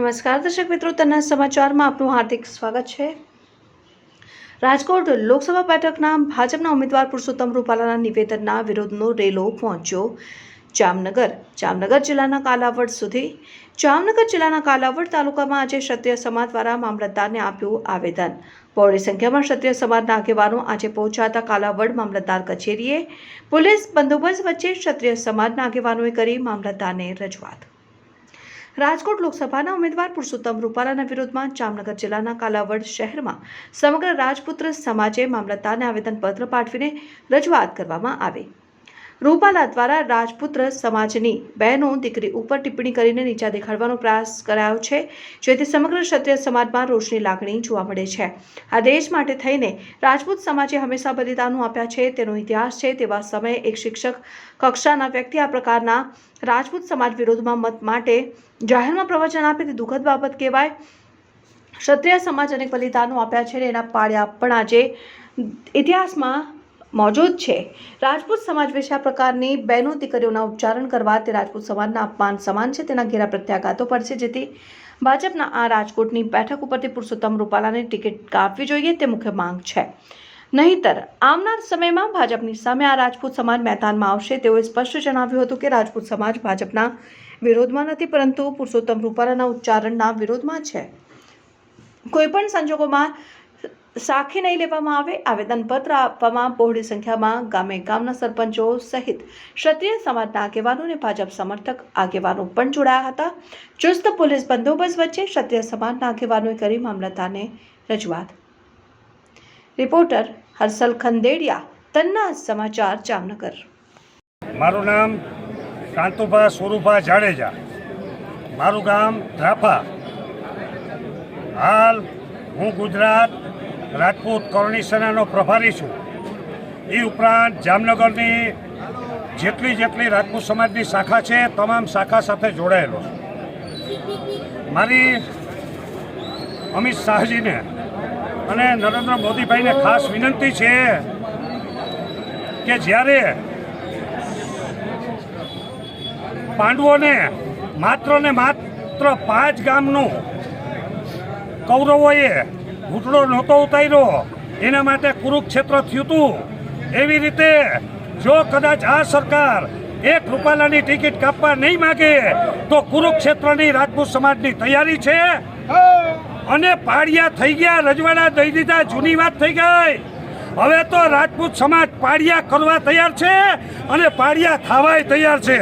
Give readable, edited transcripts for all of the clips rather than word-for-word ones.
નમસ્કાર દર્શક મિત્રો, તના સમાચારમાં આપનું હાર્દિક સ્વાગત છે। રાજકોટ લોકસભા બેઠકના ભાજપના ઉમેદવાર પુરુષોત્તમ રૂપાલાના નિવેદનના વિરોધનો રેલો પહોંચ્યો જામનગર જિલ્લાના કાલાવડ સુધી। જામનગર જિલ્લાના કાલાવડ તાલુકામાં આજે ક્ષત્રિય સમાજ દ્વારા મામલતદારને આપ્યું આવેદન। બહોળી સંખ્યામાં ક્ષત્રિય સમાજના આગેવાનો આજે પહોંચાતા કાલાવડ મામલતદાર કચેરીએ પોલીસ બંદોબસ્ત વચ્ચે ક્ષત્રિય સમાજના આગેવાનોએ કરી મામલતદારને રજૂઆત। રાજકોટ લોકસભાના ઉમેદવાર પુરુષોત્તમ રૂપાલાના વિરોધમાં જામનગર જિલ્લાના કાલાવડ શહેરમાં સમગ્ર રાજપુત્ર સમાજે મામલતદારને આવેદનપત્ર પાઠવીને રજૂઆત કરવામાં આવી। રૂપાલા દ્વારા રાજપુત્ર સમાજની બહેનો દીકરી ઉપર ટિપ્પણી કરીને નીચા દેખાડવાનો પ્રયાસ કરાયો છે, જેથી સમગ્ર ક્ષત્રિય સમાજમાં રોષની લાગણી જોવા મળે છે। આ દેશ માટે થઈને રાજપૂત સમાજે હંમેશા બલિદાનો આપ્યા છે, તેનો ઇતિહાસ છે। તેવા સમયે એક શિક્ષક કક્ષાના વ્યક્તિ આ પ્રકારના રાજપૂત સમાજ વિરોધમાં મત માટે જાહેરમાં પ્રવચન આપે તે દુઃખદ બાબત કહેવાય। ક્ષત્રિય સમાજ અનેક બલિદાનો આપ્યા છે અને એના પાળ્યા પણ આજે ઇતિહાસમાં મौजूद છે। રાજપૂત સમાજ વિશે આ પ્રકારની બહેનો દીકરીઓના ઉચ્ચારણ કરવા તે રાજપૂત સમાજના અપમાન સમાન છે। તેના ઘેરા પ્રત્યાઘાતો પડશે, જેથી ભાજપના આ રાજકોટની બેઠક ઉપરથી પુરુષોત્તમ રૂપાલાને ટિકિટ કાપવી જોઈએ તે મુખ્ય માંગ છે। નહીંતર આવનાર સમયમાં ભાજપની સામે આ રાજપૂત સમાજ મેદાનમાં આવશે। તેઓએ સ્પષ્ટ જણાવ્યું હતું કે રાજપૂત સમાજ ભાજપના વિરોધમાં નથી, પરંતુ પુરુષોત્તમ રૂપાલાના ઉચ્ચારણના વિરોધમાં છે। કોઈપણ સંજોગોમાં સાખી નહીં લેવામાં આવે। આવેદનપત્ર આપવામાં બહોળી સંખ્યામાં ગામના સરપંચો સહિત ક્ષત્રિય સમાજના આગેવાનો અને ભાજપ સમર્થક આગેવાનો પણ જોડાયા હતા। ચુસ્ત પોલીસ બંદોબસ્ત વચ્ચે ક્ષત્રિય સમાજના આગેવાનોએ કરી મામલતદારને રજૂઆત। રિપોર્ટર હર્ષલ ખંદેડિયા, તન્ના સમાચાર, જામનગર। મારું નામ કાંતુભા સુરુભા જાડેજા, મારું ગામ ધ્રાફા। હાલ હું ગુજરાત રાજપૂત કરણી સેનાનો પ્રભારી છું। એ ઉપરાંત જામનગરની જેટલી રાજપૂત સમાજની શાખા છે, તમામ શાખા સાથે જોડાયેલો છું। મારી અમિત શાહજીને અને નરેન્દ્ર મોદીભાઈને ખાસ વિનંતી છે કે જ્યારે પાંડવોને માત્ર 5 ગામનું કૌરવોએ ઘૂંટડો નહોતો ઉતાર્યો, એના માટે કુરુક્ષેત્ર થયું હતું। એવી રીતે જો કદાચ આ સરકાર એક રૂપાલાની ટિકિટ કાપવા નહીં માગે તો કુરુક્ષેત્રની રાજપૂત સમાજની તૈયારી છે। અને પાડિયા થઈ ગયા, રજવાડા દઈ દીધા, જૂની વાત થઈ ગઈ। હવે તો રાજપૂત સમાજ પાડિયા કરવા તૈયાર છે અને પાડિયા થવાય તૈયાર છે।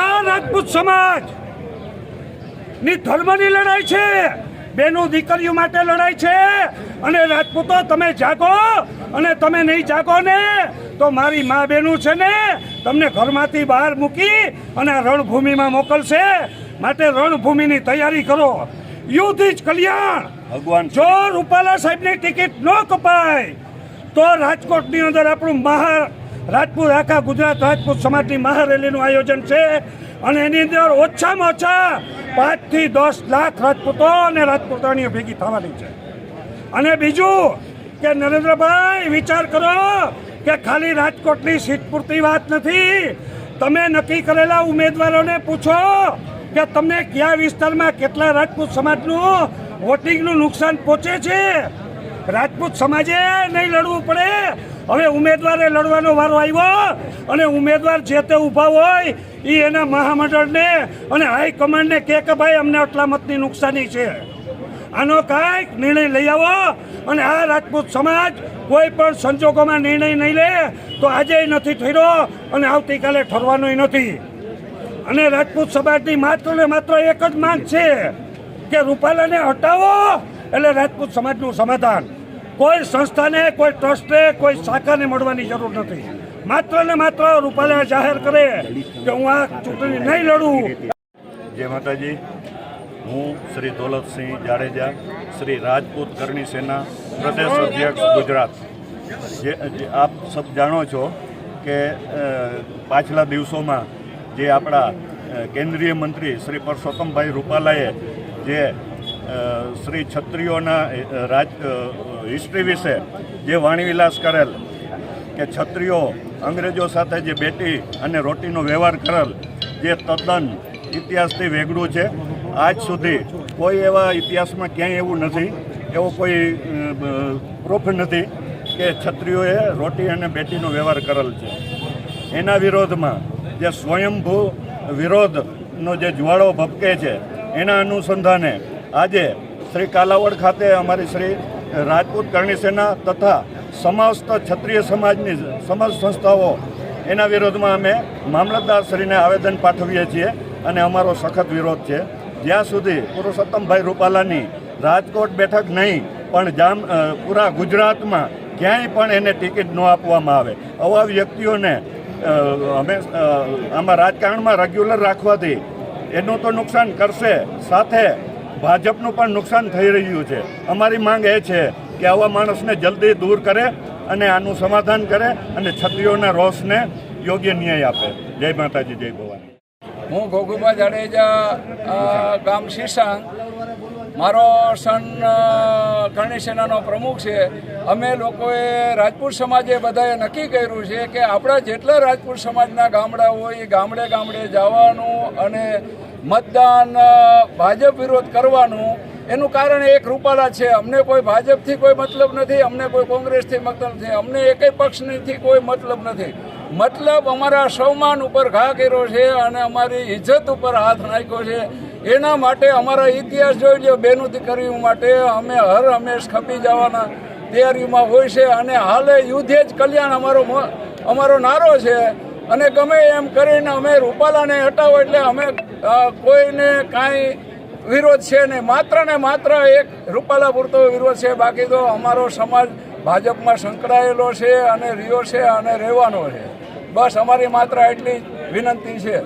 આ રાજપૂત સમાજ ની ધર્મની લડાઈ છે, બેનો દીકરીઓ માટે લડાઈ છે। અને રાજપૂતો તમે જાગો, અને તમે નહીં જાગો ને તો મારી મા બહેનું છે ને તમને ઘરમાંથી બહાર મૂકી અને રણભૂમિમાં મોકલશે। માટે રણભૂમિની તૈયારી કરો। યુદ્ધ જ કલ્યાણ ભગવાન। જો રૂપાલા સાહેબની ટિકિટ ન કપાય તો રાજકોટની અંદર આપણું રાજપૂત આખા ગુજરાત રાજપૂત સમાજની મહારેલીનું આયોજન છે અને એની અંદર ઓછામાં ઓછા 5 થી 10 લાખ રાજપૂતો અને રાજપૂતાણીઓ ભેગી થવાની છે। અને બીજું કે નરેન્દ્રભાઈ વિચાર કરો કે ખાલી રાજકોટની સીટ પૂરતી વાત નથી। તમે નક્કી કરેલા ઉમેદવારોને પૂછો કે તમને કયા વિસ્તારમાં કેટલા રાજપૂત સમાજનું વોટિંગનું નુકસાન પહોંચે છે। રાજપૂત સમાજે નહીં લડવું પડે, હવે ઉમેદવારે લડવાનો વારો આવ્યો અને ઉમેદવાર જે તે ઊભા હોય એ એના મહામંડળને અને હાઈકમાન્ડને કહે કે ભાઈ અમને આટલા મતની નુકસાની છે। આનો કાંઈક નિર્ણય લઈ આવો અને આ રાજપૂત સમાજ કોઈ પણ સંજોગોમાં નિર્ણય નહીં લે તો આજે નથી ઠર્યો અને આવતીકાલે ઠરવાનો નથી। અને રાજપૂત સમાજની માત્ર ને માત્ર એક જ માંગ છે કે રૂપાલાને હટાવો એટલે રાજપૂત સમાજનું સમાધાન। કોઈ સંસ્થાને, કોઈ ટ્રસ્ટને, કોઈ શાખાને મળવાની જરૂર નથી। માત્ર ને માત્ર રૂપાલા જાહેર કરે કે હું આ ચૂંટણી નહીં લડું। જય માતાજી। હું શ્રી દોલતસિંહ જાડેજા, શ્રી રાજપૂત કરણી સેના પ્રદેશ અધ્યક્ષ ગુજરાત। જે આપ સબ જાણો છો કે પાછલા દિવસોમાં જે આપણા કેન્દ્રીય મંત્રી શ્રી પરસોત્તમભાઈ રૂપાલાએ જે શ્રી ક્ષત્રિયોના હિસ્ટ્રી વિશે જે વાણીવિલાસ કરેલ કે ક્ષત્રિયો અંગ્રેજો સાથે જે બેટી અને રોટીનો વ્યવહાર કરેલ જે તદ્દન ઇતિહાસથી વેગળું છે. આજ સુધી કોઈ એવા ઇતિહાસમાં ક્યાંય એવું નથી, એવો કોઈ પ્રૂફ નથી કે ક્ષત્રિયોએ રોટી અને બેટીનો વ્યવહાર કરેલ છે. એના વિરોધમાં જે સ્વયંભૂ વિરોધનો જે જ્વાળો ભપકે છે એના અનુસંધાને આજે શ્રી કાલાવડ ખાતે અમારી શ્રી રાજપૂત કરણી સેના તથા સમસ્ત ક્ષત્રિય સમાજની સમસ્ત સંસ્થાઓ એના વિરોધમાં અમે મામલતદારશ્રીને આવેદન પાઠવીએ છીએ અને અમારો સખત વિરોધ છે. જ્યાં સુધી પુરુષોત્તમભાઈ રૂપાલાની રાજકોટ બેઠક નહીં પણ પૂરા ગુજરાતમાં ક્યાંય પણ એને ટિકિટ ન આપવામાં આવે, આવા વ્યક્તિઓને આમાં રાજકારણમાં રેગ્યુલર રાખવાથી એનું તો નુકસાન કરશે, સાથે ભાજપનું પણ નુકસાન થઈ રહ્યું છે. અમારી માંગ એ છે કે આવા માણસને જલ્દી દૂર કરે અને આનું સમાધાન કરે અને ક્ષત્રિયોના રોષને યોગ્ય ન્યાય આપે. જય માતાજી, જય ભવાની. હું ગોગુબા જાડેજા, ગામ શીશાંગ. મારો સન કરણી સેનાનો પ્રમુખ છે. અમે લોકોએ રાજપૂત સમાજે બધાએ નક્કી કર્યું છે કે આપણા જેટલા રાજપૂત સમાજના ગામડા હોય એ ગામડે ગામડે જવાનું અને મતદાન ભાજપ વિરોધ કરવાનું. એનું કારણ એક રૂપાલા છે. અમને કોઈ ભાજપથી કોઈ મતલબ નથી, અમને કોઈ કોંગ્રેસથી મતલબ નથી, અમને એકેય પક્ષથી કોઈ મતલબ નથી. મતલબ અમારા સ્વાભિમાન ઉપર ઘા કર્યો છે અને અમારી ઇજ્જત ઉપર હાથ નાખ્યો છે. એના માટે અમારા ઇતિહાસ જોઈ લો, બેનું દીકરીઓ માટે અમે હર હંમેશ ખપી જવાના તૈયારીમાં હોય છે અને હાલે યુદ્ધે જ કલ્યાણ અમારો નારો છે. અને ગમે એમ કરીને અમે રૂપાલાને હટાવો એટલે અમે કોઈને કાંઈ વિરોધ છે ને માત્ર એક રૂપાલા પૂરતો વિરોધ છે. બાકી તો અમારો સમાજ ભાજપમાં સંકળાયેલો છે અને રહ્યો છે અને રહેવાનો છે. બસ અમારી માત્ર એટલી જ વિનંતી છે.